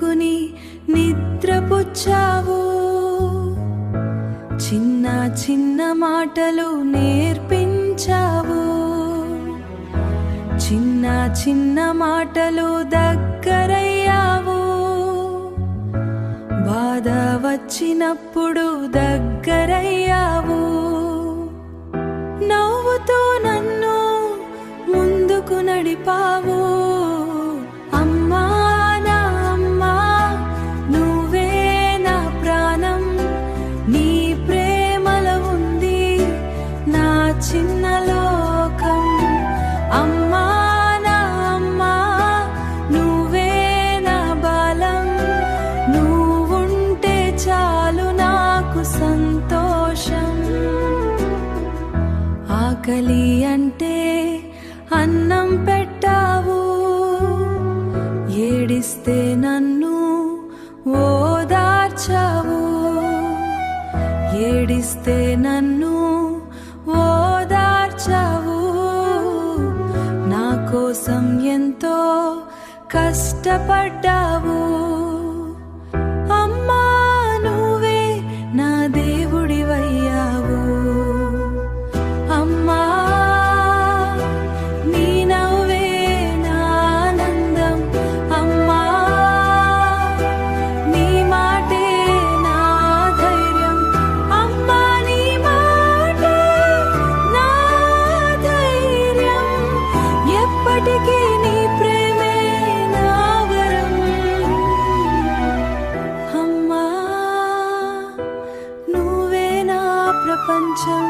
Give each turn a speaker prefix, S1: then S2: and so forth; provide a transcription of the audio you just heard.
S1: వెలుగుని నిద్రపుచ్చావు. చిన్న చిన్న మాటలు నేర్పించావు. చిన్న చిన్న మాటలు దగ్గరయ్యావు. బాధ వచ్చినప్పుడు దగ్గరయ్యావు. నవ్వుతో నన్ను ముందుకు నడిపావు. అమ్మా నా అమ్మా, నువ్వే నా ప్రాణం. నీ ప్రేమలో ఉంది నా చిన్న లోకం. అమ్మా నా అమ్మా, నువ్వే నా బలం. నువ్వుంటే చాలు నాకు సంతోషం. ఆకలి అంటే అన్నం పెట్టావు. ఏడిస్తే నన్ను ఓదార్చావు. ఏడిస్తే నన్ను ఓదార్చావు. నా కోసం ఎంతో కష్టపడ్డావు. అమ్మా నువ్వే నా దేవుడివయ్యావు. అమ్మా నీ నవ్వే నా ఆనందం. అమ్మా నీ మాటే నా ధైర్యం. అమ్మా నీ మాటే నా ధైర్యం. ఎప్పటికీ నీ ప్రేమే నా వరం. అమ్మా నువ్వే నా ప్రపంచం.